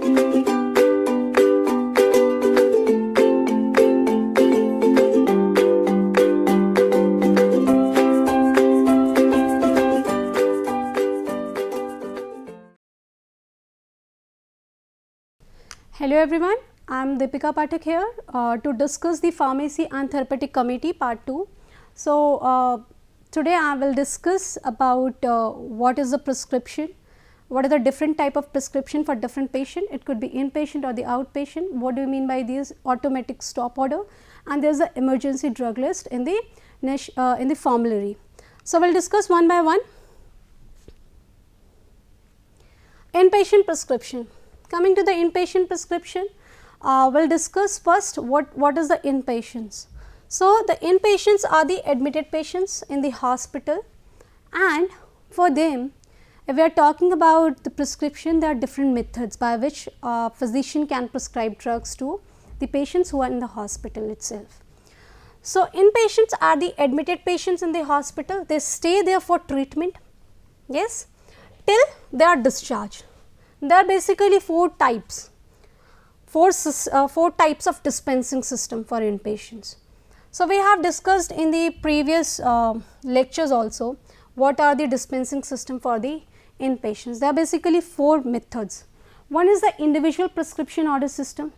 Hello everyone, I am Deepika Pathak here to discuss the Pharmacy and Therapeutic Committee part 2. So, today I will discuss about what is the prescription, what are the different type of prescription for different patient, it could be inpatient or the outpatient, what do you mean by these automatic stop order, and there is the emergency drug list in the formulary. So, we will discuss one by one. Inpatient prescription. Coming to the inpatient prescription, we will discuss first what is the inpatients. So, the inpatients are the admitted patients in the hospital, and for them if we are talking about the prescription, there are different methods by which a physician can prescribe drugs to the patients who are in the hospital itself. So, inpatients are the admitted patients in the hospital, they stay there for treatment, yes, till they are discharged. There are basically four types of dispensing system for inpatients. So, we have discussed in the previous lectures also what are the dispensing system for the inpatients. There are basically four methods. One is the individual prescription order system,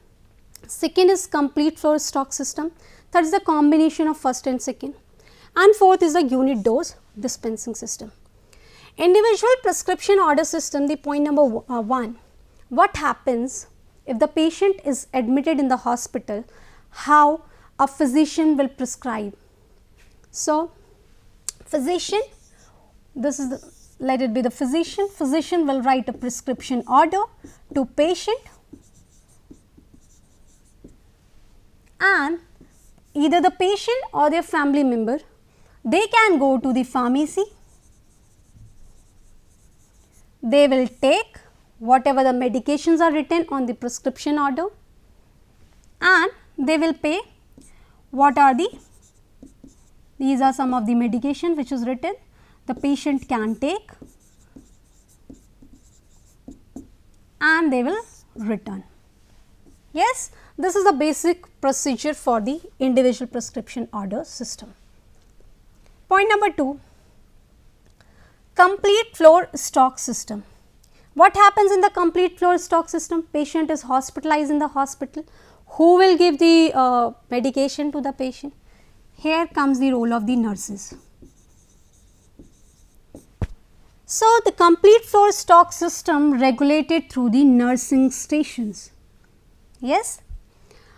second is complete floor stock system, third is the combination of first and second, and fourth is the unit dose dispensing system. Individual prescription order system, the point number 1, what happens if the patient is admitted in the hospital, how a physician will prescribe. So, physician, this is the, let it be the physician will write a prescription order to patient, and either the patient or their family member, they can go to the pharmacy, they will take whatever the medications are written on the prescription order, and they will pay what are these are some of the medication which is written, the patient can take and they will return. Yes, this is the basic procedure for the individual prescription order system. Point number 2, complete floor stock system. What happens in the complete floor stock system? Patient is hospitalized in the hospital. Who will give the medication to the patient? Here comes the role of the nurses. So, the complete floor stock system regulated through the nursing stations. Yes,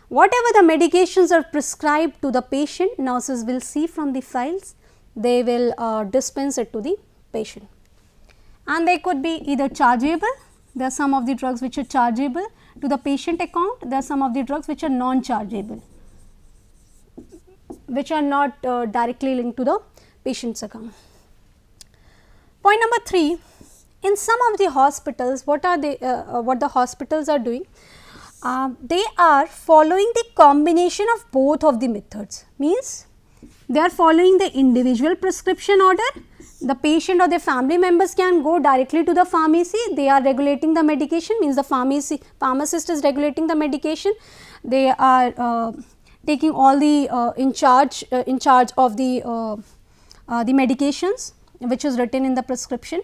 whatever the medications are prescribed to the patient, nurses will see from the files, they will dispense it to the patient, and they could be either chargeable, there are some of the drugs which are chargeable to the patient account, there are some of the drugs which are non-chargeable, which are not directly linked to the patient's account. Point number 3, in some of the hospitals, what the hospitals are doing, they are following the combination of both of the methods, means they are following the individual prescription order, the patient or their family members can go directly to the pharmacy, they are regulating the medication, means the pharmacist is regulating the medication, they are taking all the in charge of the medications which is written in the prescription.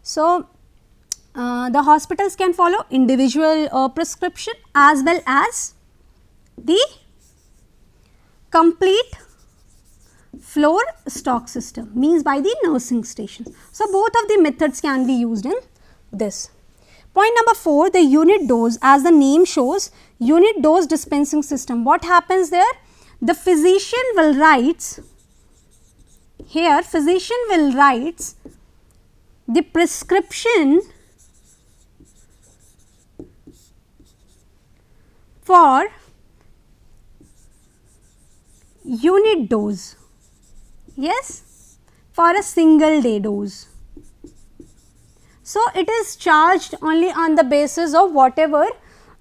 So, the hospitals can follow individual prescription as well as the complete floor stock system, means by the nursing stations. So, both of the methods can be used in this. Point number 4, the unit dose, as the name shows, unit dose dispensing system. What happens there? The physician will write, here physician will write the prescription for unit dose, yes, for a single day dose. So, it is charged only on the basis of whatever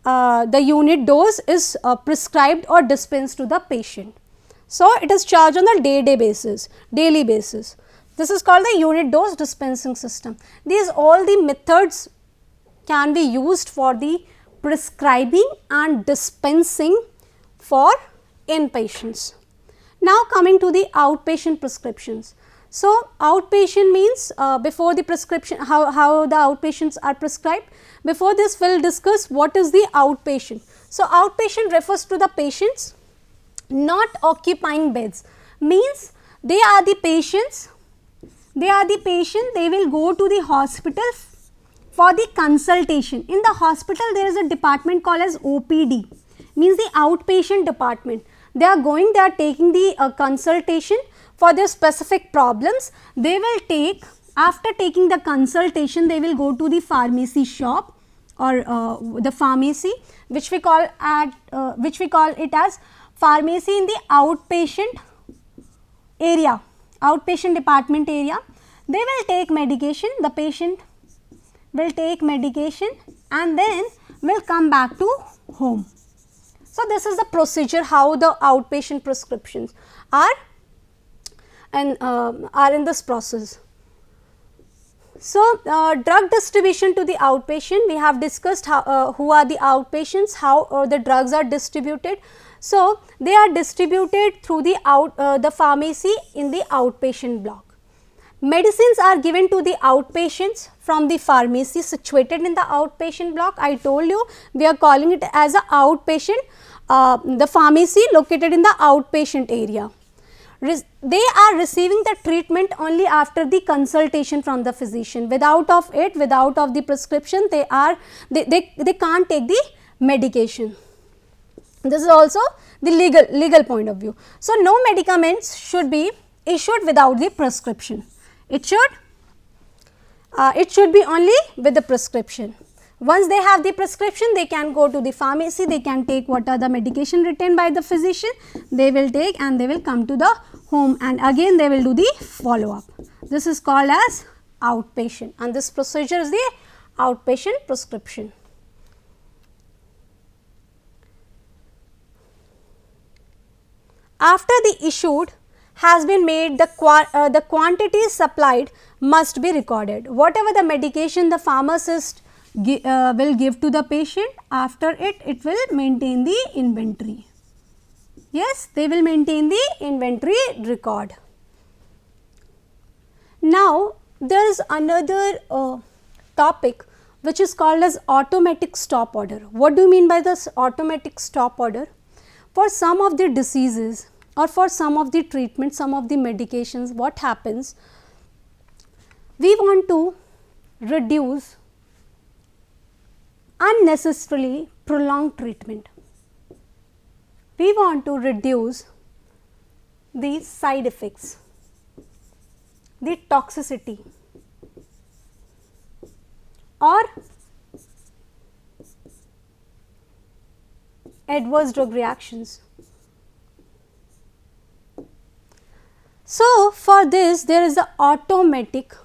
the unit dose is prescribed or dispensed to the patient. So, it is charged on the daily basis. This is called the unit dose dispensing system. These all the methods can be used for the prescribing and dispensing for inpatients. Now coming to the outpatient prescriptions. So, outpatient means before the prescription, how the outpatients are prescribed. Before this we will discuss what is the outpatient. So, outpatient refers to the patients not occupying beds, means they are the patients, they will go to the hospital for the consultation. In the hospital there is a department called as OPD, means the outpatient department. They are going, they are taking the consultation for their specific problems. They will take, after taking the consultation, they will go to the pharmacy shop or the pharmacy, which we call it as pharmacy in the outpatient area, outpatient department area. They will take medication, the patient will take medication and then will come back to home. So, this is the procedure how the outpatient prescriptions are and are in this process. So, drug distribution to the outpatient, we have discussed how, who are the outpatients, how the drugs are distributed. So, they are distributed through the pharmacy in the outpatient block. Medicines are given to the outpatients from the pharmacy situated in the outpatient block. I told you we are calling it as a outpatient, the pharmacy located in the outpatient area. They are receiving the treatment only after the consultation from the physician. Without of the prescription, they can't take the medication. This is also the legal point of view. So, no medicaments should be issued without the prescription. It should be only with the prescription. Once they have the prescription, they can go to the pharmacy, they can take what are the medication written by the physician, they will take and they will come to the home and again they will do the follow up. This is called as outpatient and this procedure is the outpatient prescription. After the issued has been made, the quantities supplied must be recorded. Whatever the medication the pharmacist will give to the patient, after it will maintain the inventory. Yes, they will maintain the inventory record. Now, there is another topic which is called as automatic stop order. What do you mean by this automatic stop order? For some of the diseases or for some of the treatments, some of the medications, what happens? We want to reduce unnecessarily prolonged treatment. We want to reduce the side effects, the toxicity or adverse drug reactions. So, for this there is the automatic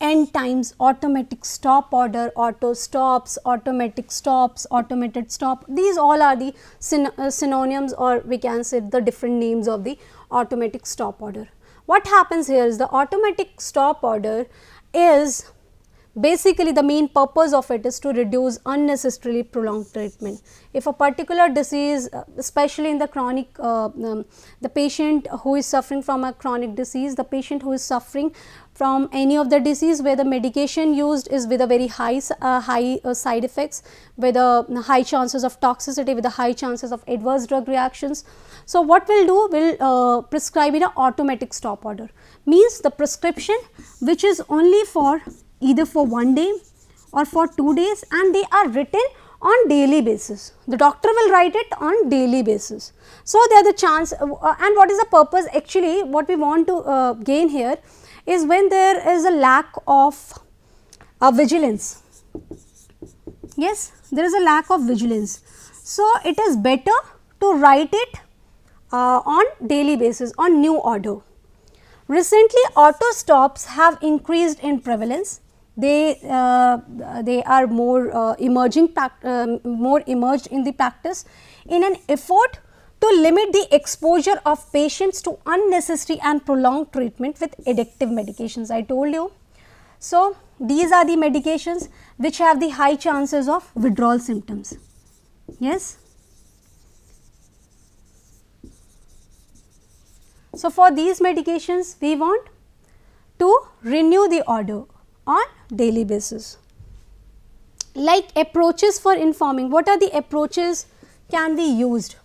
end times, automatic stop order, auto stops, automatic stops, automated stop. These all are the synonyms or we can say the different names of the automatic stop order. What happens here is the automatic stop order is basically the main purpose of it is to reduce unnecessarily prolonged treatment. If a particular disease, especially in the chronic, the patient who is suffering from a chronic disease, the patient who is suffering from any of the disease where the medication used is with a very high side effects, with high chances of toxicity, with the high chances of adverse drug reactions. So, what we will do, we will prescribe in an automatic stop order, means the prescription which is only for either for 1 day or for 2 days and they are written on daily basis. The doctor will write it on daily basis. So, there are the chance and what is the purpose actually what we want to gain here is when there is a lack of vigilance. Yes, there is a lack of vigilance. So, it is better to write it on daily basis on new order. Recently, auto stops have increased in prevalence. They are more emerged in the practice in an effort to limit the exposure of patients to unnecessary and prolonged treatment with addictive medications. I told you. So, these are the medications which have the high chances of withdrawal symptoms. Yes. So, for these medications we want to renew the order on daily basis. Like approaches for informing, what are the approaches can be used?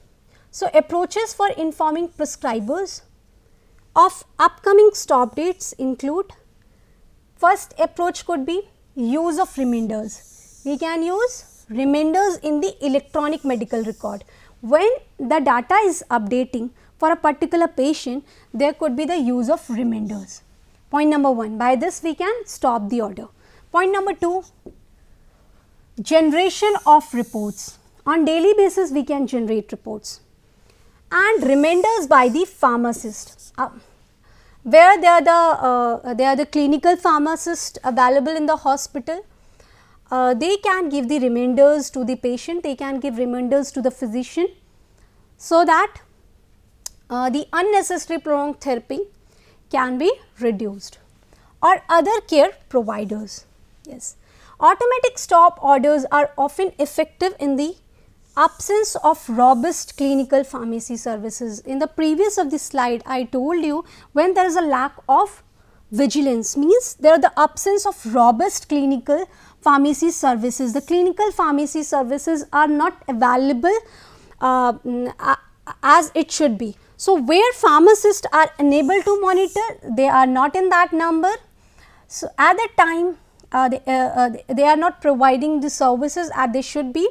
So, approaches for informing prescribers of upcoming stop dates include, first approach could be use of reminders. We can use reminders in the electronic medical record. When the data is updating for a particular patient, there could be the use of reminders. Point number 1, by this we can stop the order. Point number 2, generation of reports. On daily basis we can generate reports. And reminders by the pharmacist. Where they are the clinical pharmacist available in the hospital, they can give the reminders to the patient, they can give reminders to the physician, so that the unnecessary prolonged therapy can be reduced, or other care providers. Yes. Automatic stop orders are often effective in the absence of robust clinical pharmacy services. In the previous of the slide, I told you, when there is a lack of vigilance, means there is the absence of robust clinical pharmacy services. The clinical pharmacy services are not available as it should be. So, where pharmacists are unable to monitor, they are not in that number. So, at that time they are not providing the services as they should be.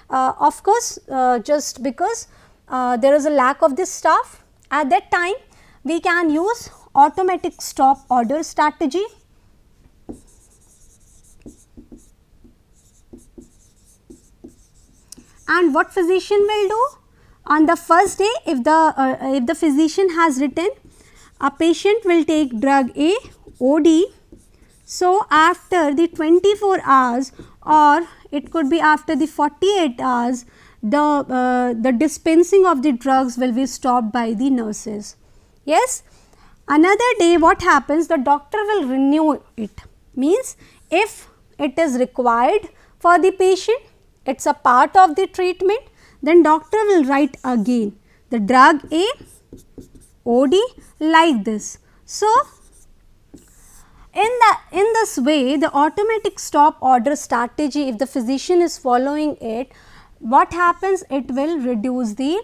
Of course, just because there is a lack of this staff, at that time we can use automatic stop order strategy. And what physician will do? On the first day, if the physician has written a patient will take drug A OD, so after the 24 hours or it could be after the 48 hours, the dispensing of the drugs will be stopped by the nurses. Yes. Another day what happens, the doctor will renew it, means if it is required for the patient, it is a part of the treatment, then doctor will write again the drug A OD like this. So, in this way, the automatic stop order strategy, if the physician is following it, what happens? It will reduce the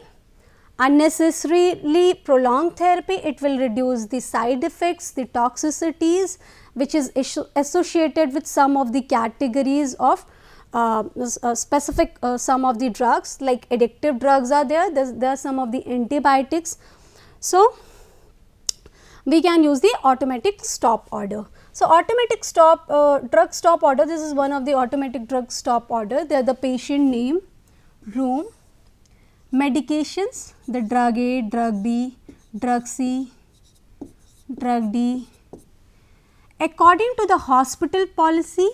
unnecessarily prolonged therapy, it will reduce the side effects, the toxicities which is associated with some of the categories of specific some of the drugs, like addictive drugs are there are some of the antibiotics. So, we can use the automatic stop order. So, automatic drug stop order, this is one of the automatic drug stop order. They are the patient name, room, medications, the drug A, drug B, drug C, drug D. According to the hospital policy,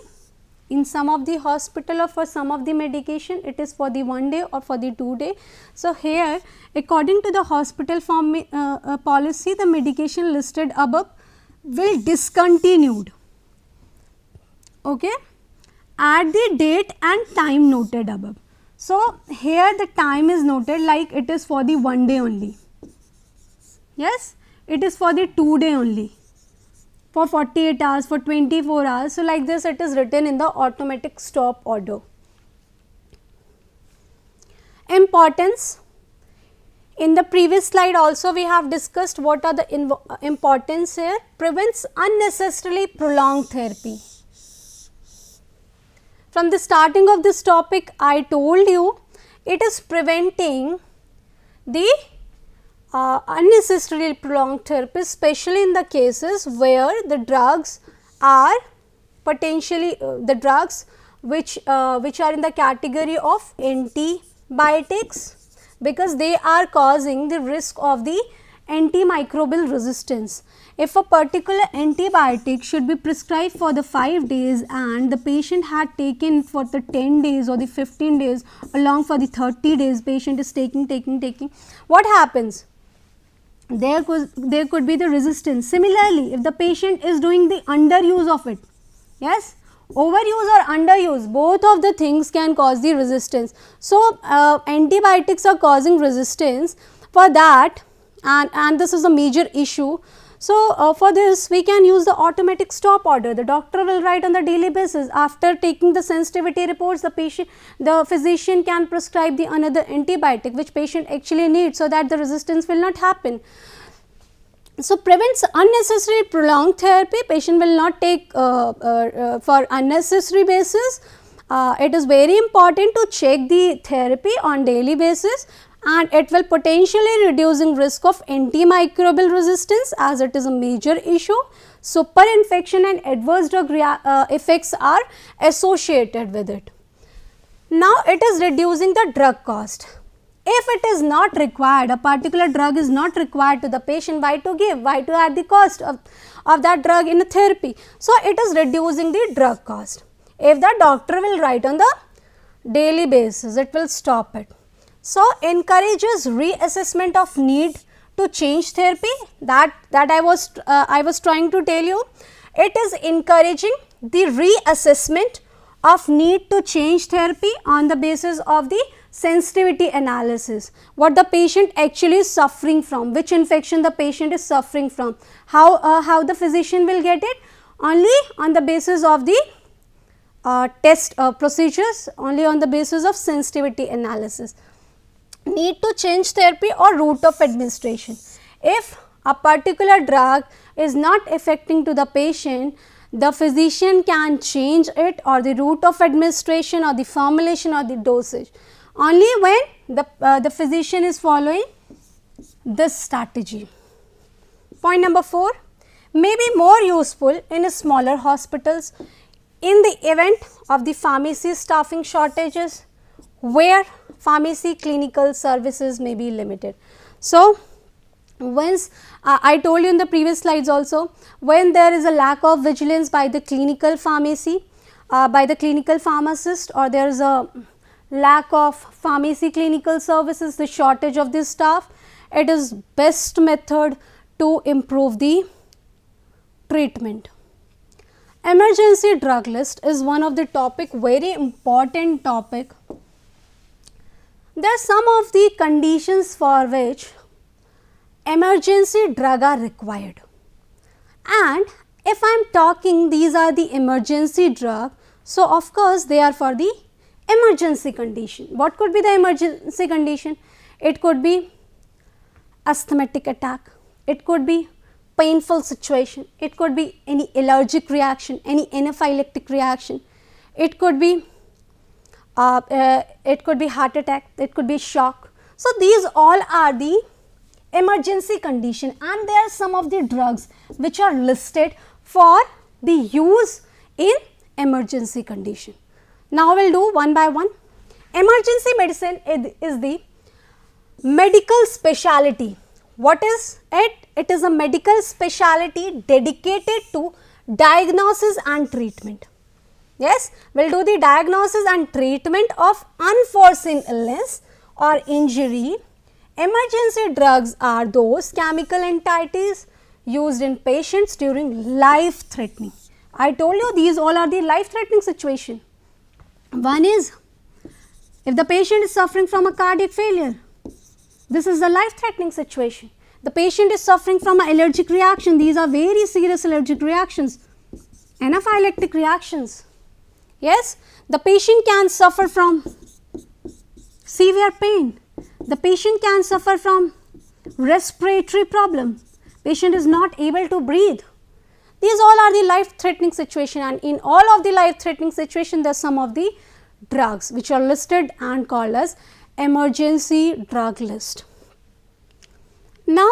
in some of the hospital or for some of the medication, it is for the 1 day or for the 2 day. So, here according to the hospital policy, the medication listed above will discontinued, okay, at the date and time noted above. So, here the time is noted like it is for the 1 day only, yes, it is for the 2 day only, for 48 hours, for 24 hours. So, like this it is written in the automatic stop order. Importance. In the previous slide also we have discussed what are the importance here. Prevents unnecessarily prolonged therapy. From the starting of this topic, I told you it is preventing the unnecessarily prolonged therapy, especially in the cases where the drugs are potentially the drugs which are in the category of antibiotics, because they are causing the risk of the antimicrobial resistance. If a particular antibiotic should be prescribed for the 5 days and the patient had taken for the 10 days or the 15 days along for the 30 days, patient is taking, what happens? There could be the resistance. Similarly, if the patient is doing the underuse of it, Yes, overuse or underuse, both of the things can cause the resistance. So, antibiotics are causing resistance for that, and this is a major issue. So, for this we can use the automatic stop order. The doctor will write on the daily basis, after taking the sensitivity reports, the physician can prescribe the another antibiotic which patient actually needs, so that the resistance will not happen. So, prevents unnecessary prolonged therapy. Patient will not take for unnecessary basis. It is very important to check the therapy on daily basis, and it will potentially reducing risk of antimicrobial resistance, as it is a major issue. Super infection and adverse drug effects are associated with it. Now, it is reducing the drug cost. If it is not required, a particular drug is not required to the patient, why to give, why to add the cost of that drug in a therapy. So, it is reducing the drug cost. If the doctor will write on the daily basis, it will stop it. So, encourages reassessment of need to change therapy, that I was trying to tell you. It is encouraging the reassessment of need to change therapy on the basis of the sensitivity analysis, what the patient actually is suffering from, which infection the patient is suffering from, how the physician will get it, only on the basis of the test procedures, only on the basis of sensitivity analysis. Need to change therapy or route of administration. If a particular drug is not affecting to the patient, the physician can change it, or the route of administration, or the formulation, or the dosage, only when the physician is following this strategy. Point number 4, may be more useful in smaller hospitals in the event of the pharmacy staffing shortages, where pharmacy clinical services may be limited. So, once I told you in the previous slides also, when there is a lack of vigilance by the clinical pharmacy, by the clinical pharmacist, or there is a lack of pharmacy clinical services, the shortage of this staff, it is best method to improve the treatment. Emergency drug list is one of the topic, very important topic. There are some of the conditions for which emergency drug are required, and if I am talking these are the emergency drug, so of course they are for the emergency condition. What could be the emergency condition? It could be asthmatic attack, it could be painful situation, it could be any allergic reaction, any anaphylactic reaction, it could be heart attack, it could be shock. So, these all are the emergency condition, and there are some of the drugs which are listed for the use in emergency condition. Now, we will do one by one. Emergency medicine is the medical specialty. What is it? It is a medical specialty dedicated to diagnosis and treatment. Yes, we will do the diagnosis and treatment of unforeseen illness or injury. Emergency drugs are those chemical entities used in patients during life threatening. I told you these all are the life threatening situation. One is if the patient is suffering from a cardiac failure, this is a life threatening situation. The patient is suffering from an allergic reaction, these are very serious allergic reactions, anaphylactic reactions. Yes, the patient can suffer from severe pain, the patient can suffer from respiratory problem, patient is not able to breathe. These all are the life threatening situation, and in all of the life threatening situation there are some of the drugs which are listed and called as emergency drug list. Now,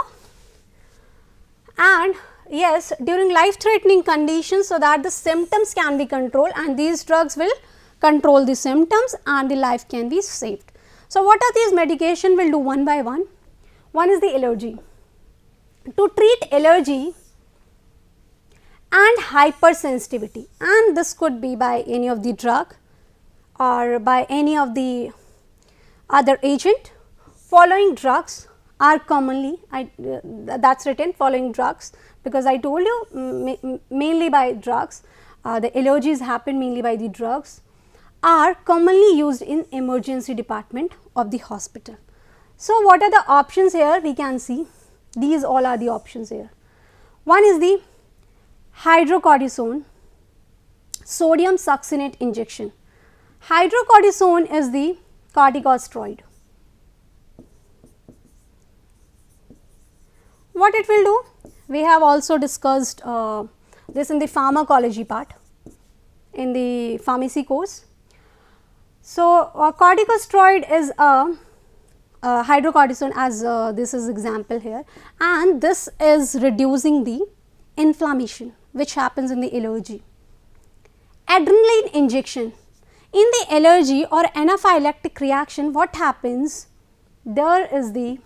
and yes, during life threatening conditions, so that the symptoms can be controlled, and these drugs will control the symptoms and the life can be saved. So, what are these medication? We will do one by one. One is the allergy. To treat allergy and hypersensitivity, and this could be by any of the drug or by any of the other agent, following drugs are commonly, that is written following drugs, because I told you mainly by drugs the allergies happen mainly by the drugs, are commonly used in emergency department of the hospital. So, what are the options here? We can see these all are the options here. One is the hydrocortisone sodium succinate injection. Hydrocortisone is the corticosteroid. What it will do? We have also discussed this in the pharmacology part in the pharmacy course. So, corticosteroid is a hydrocortisone, as this is example here, and this is reducing the inflammation which happens in the allergy. Adrenaline injection. In the allergy or anaphylactic reaction, what happens? There is the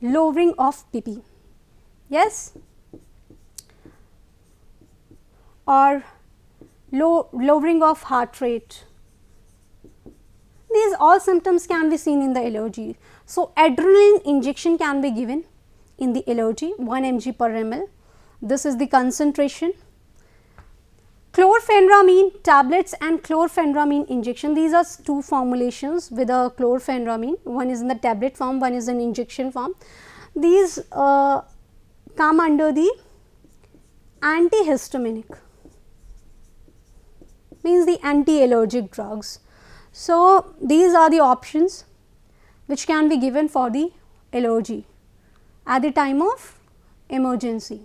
lowering of BP, yes, or lowering of heart rate. These all symptoms can be seen in the allergy. So, adrenaline injection can be given in the allergy, 1 mg per ml. This is the concentration. Chlorpheniramine tablets and chlorpheniramine injection, these are two formulations with a chlorpheniramine, one is in the tablet form, one is in injection form. These come under the antihistaminic, means the anti-allergic drugs. So, these are the options which can be given for the allergy at the time of emergency.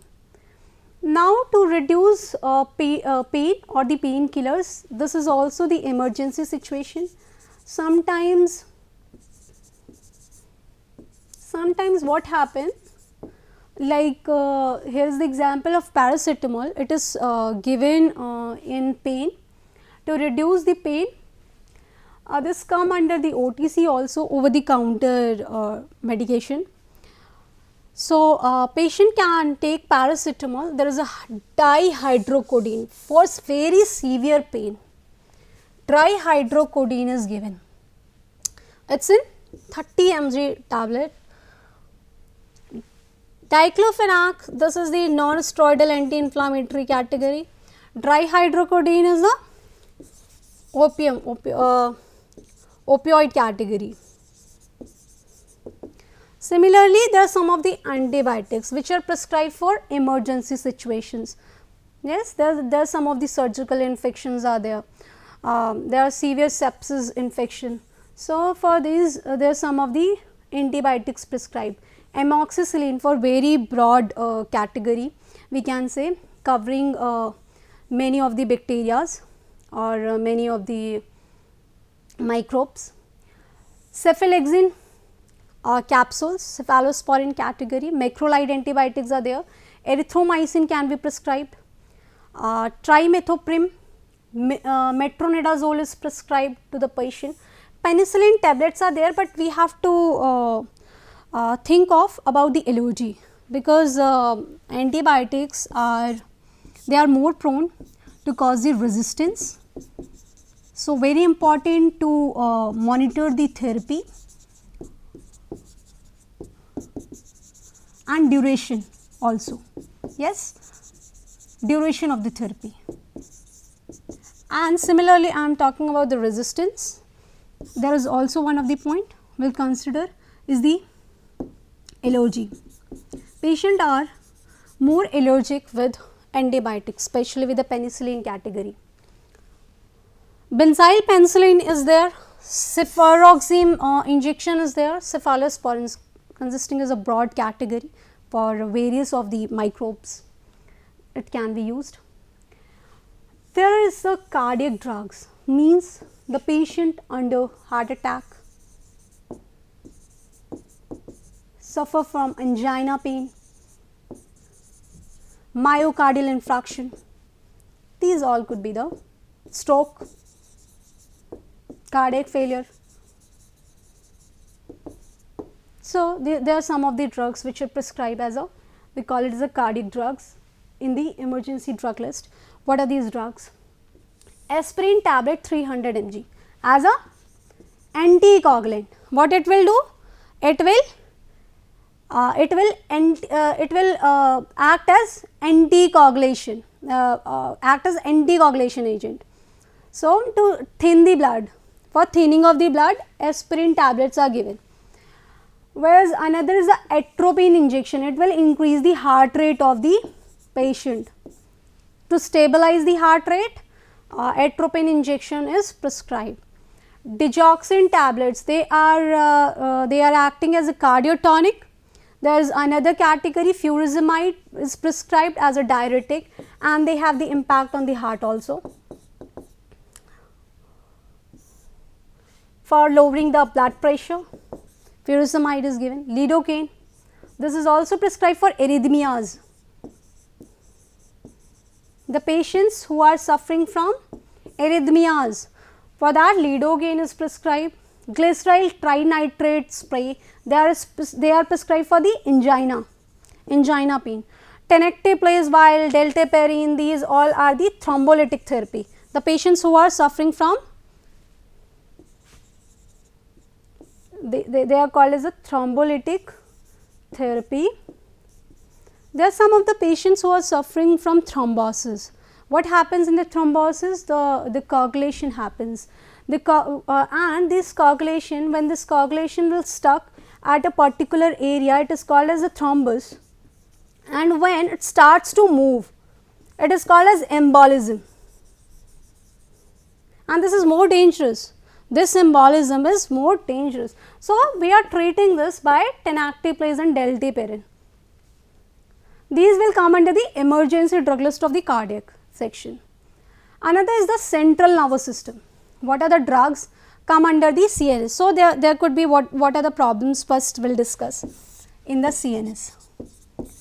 Now, to reduce pain or the painkillers, this is also the emergency situation. Sometimes what happens, like here is the example of paracetamol, it is given in pain to reduce the pain. This come under the OTC also, over the counter medication. So, patient can take paracetamol, there is a dihydrocodeine for very severe pain, dihydrocodeine is given, it is in 30 mg tablet. Diclofenac, this is the non-steroidal anti-inflammatory category, dihydrocodeine is the opioid category. Similarly, there are some of the antibiotics which are prescribed for emergency situations. Yes, there are some of the surgical infections are there. There are severe sepsis infection. So, for these there are some of the antibiotics prescribed. Amoxicillin for very broad category, we can say, covering many of the bacterias or many of the microbes. Cephalexin capsules, cephalosporin category, macrolide antibiotics are there, erythromycin can be prescribed, trimethoprim, metronidazole is prescribed to the patient. Penicillin tablets are there, but we have to think of about the allergy, because antibiotics are more prone to cause the resistance. So, very important to monitor the therapy and duration also, yes, duration of the therapy. And similarly, I am talking about the resistance. There is also one of the point we will consider is the allergy. Patients are more allergic with antibiotics, especially with the penicillin category. Benzyl penicillin is there, cefuroxime injection is there, cephalosporins consisting is a broad category for various of the microbes, it can be used. There is the cardiac drugs, means the patient under heart attack, suffer from angina pain, myocardial infarction, these all could be the stroke, cardiac failure. So, there are some of the drugs which are prescribed as we call it as a cardiac drugs in the emergency drug list. What are these drugs? Aspirin tablet 300 mg as a anticoagulant. What it will do? It will act as anticoagulation. act as anticoagulation agent. So, to thin the blood, for thinning of the blood, aspirin tablets are given. Whereas another is the atropine injection. It will increase the heart rate of the patient. To stabilize the heart rate, atropine injection is prescribed. Digoxin tablets, they are acting as a cardiotonic. There is another category, furosemide is prescribed as a diuretic, and they have the impact on the heart also. For lowering the blood pressure, furosemide is given. Lidocaine, this is also prescribed for arrhythmias. The patients who are suffering from arrhythmias, for that lidocaine is prescribed. Glyceryl trinitrate spray, they are prescribed for the angina pain. Tenecteplase, dalteparin, these all are the thrombolytic therapy. The patients who are suffering from, they are called as a thrombolytic therapy. There are some of the patients who are suffering from thrombosis. What happens in the thrombosis? The coagulation happens. And this coagulation, when this coagulation will stuck at a particular area, it is called as a thrombus, and when it starts to move, it is called as embolism, and this is more dangerous. This embolism is more dangerous. So, we are treating this by tenecteplase and dalteparin. These will come under the emergency drug list of the cardiac section. Another is the central nervous system. What are the drugs come under the CNS? So, there could be what are the problems, first we will discuss in the CNS.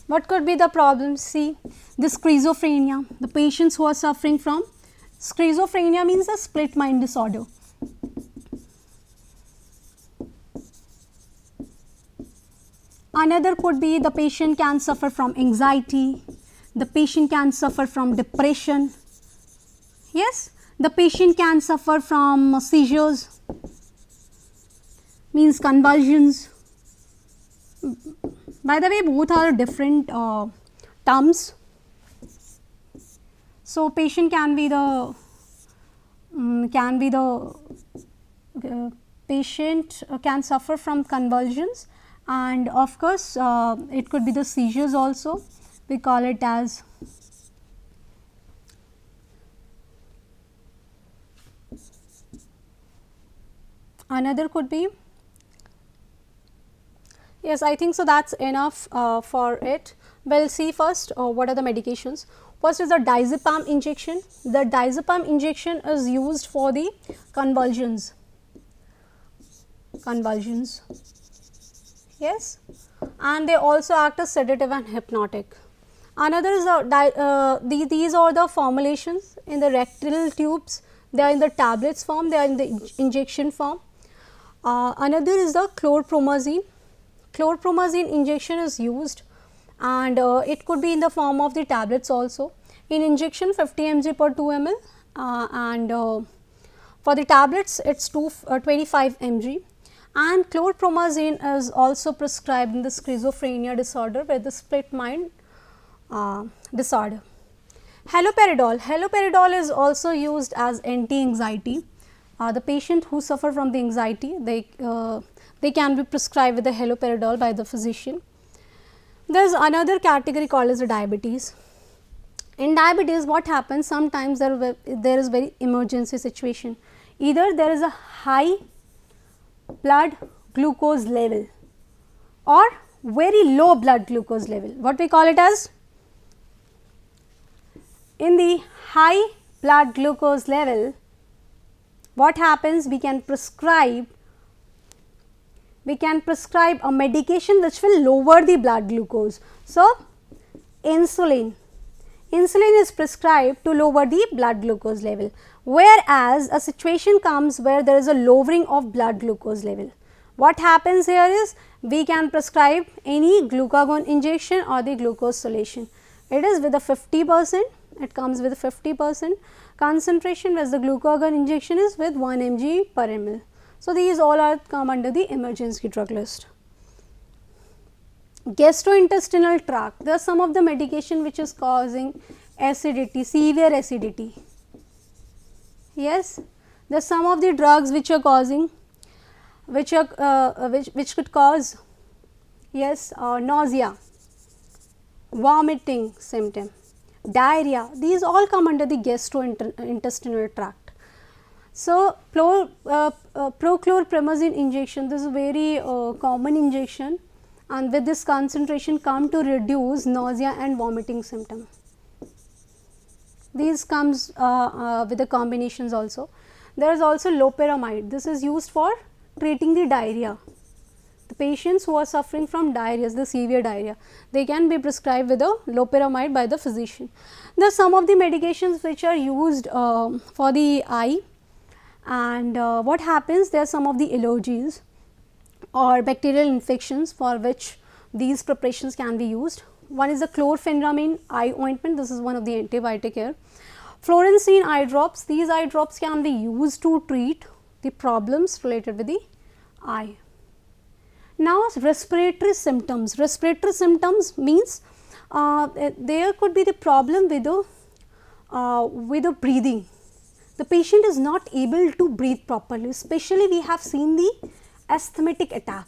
What could be the problems? See, the schizophrenia, the patients who are suffering from schizophrenia means a split mind disorder. Another could be the patient can suffer from anxiety, the patient can suffer from depression, yes, the patient can suffer from seizures, means convulsions. By the way, both are different terms. So, patient can be the patient can suffer from convulsions, and of course, it could be the seizures also. We call it as another could be, yes, I think so, that is enough for it. We will see first what are the medications. First is the diazepam injection. The diazepam injection is used for the convulsions, yes, and they also act as sedative and hypnotic. Another is these are the formulations in the rectal tubes. They are in the tablets form, they are in the injection form. Another is the chlorpromazine. Chlorpromazine injection is used, and it could be in the form of the tablets also. In injection 50 mg per 2 ml, and for the tablets it is 25 mg. And chlorpromazine is also prescribed in the schizophrenia disorder with the split mind disorder. Haloperidol is also used as anti-anxiety. The patient who suffer from the anxiety, they can be prescribed with the haloperidol by the physician. There is another category called as the diabetes. In diabetes, what happens, sometimes there is very emergency situation. Either there is a high blood glucose level or very low blood glucose level. What we call it as, in the high blood glucose level, what happens, we can prescribe a medication which will lower the blood glucose. So, insulin is prescribed to lower the blood glucose level, whereas a situation comes where there is a lowering of blood glucose level. What happens here is, we can prescribe any glucagon injection or the glucose solution. It is with a 50%, it comes with 50% concentration, whereas the glucagon injection is with 1 mg per ml. So, these all are come under the emergency drug list. Gastrointestinal tract, there are some of the medication which is causing acidity, severe acidity. Yes, the some of the drugs which are causing, which could cause, yes, nausea, vomiting symptom, diarrhea, these all come under the gastrointestinal tract. So, prochlorpromazine injection, this is a very common injection, and with this concentration come to reduce nausea and vomiting symptom. These comes with the combinations also. There is also loperamide, this is used for treating the diarrhea. The patients who are suffering from diarrhea, the severe diarrhea, they can be prescribed with a loperamide by the physician. There are some of the medications which are used for the eye, and what happens, there are some of the allergies or bacterial infections for which these preparations can be used. One is the chlorpheniramine eye ointment, this is one of the antibiotic here. Fluorescein eye drops, these eye drops can be used to treat the problems related with the eye. Now, respiratory symptoms. Respiratory symptoms means there could be the problem with the breathing. The patient is not able to breathe properly, especially we have seen the asthmatic attack.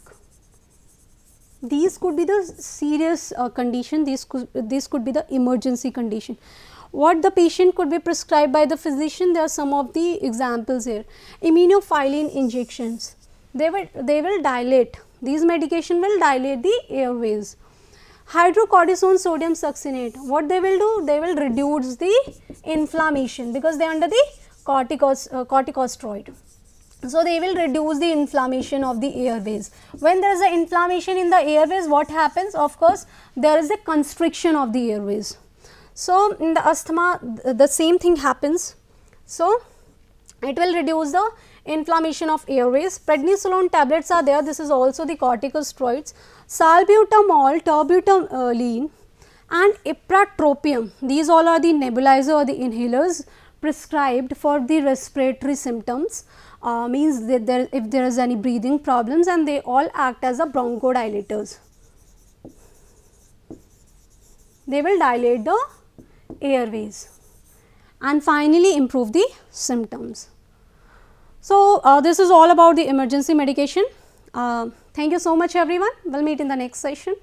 These could be the serious condition, these could be the emergency condition. What the patient could be prescribed by the physician, there are some of the examples here. Immunophilin injections, they will dilate. These medication will dilate the airways. Hydrocortisone sodium succinate, what they will do? They will reduce the inflammation because they are under the corticosteroid. So, they will reduce the inflammation of the airways. When there is an inflammation in the airways, what happens? Of course, there is a constriction of the airways. So, in the asthma, the same thing happens. So, it will reduce the inflammation of airways. Prednisolone tablets are there, this is also the corticosteroids. Salbutamol, terbutaline and ipratropium, these all are the nebulizer or the inhalers prescribed for the respiratory symptoms, means that if there is any breathing problems, and they all act as a bronchodilators. They will dilate the airways and finally improve the symptoms. So, this is all about the emergency medication. Thank you so much everyone. We will meet in the next session.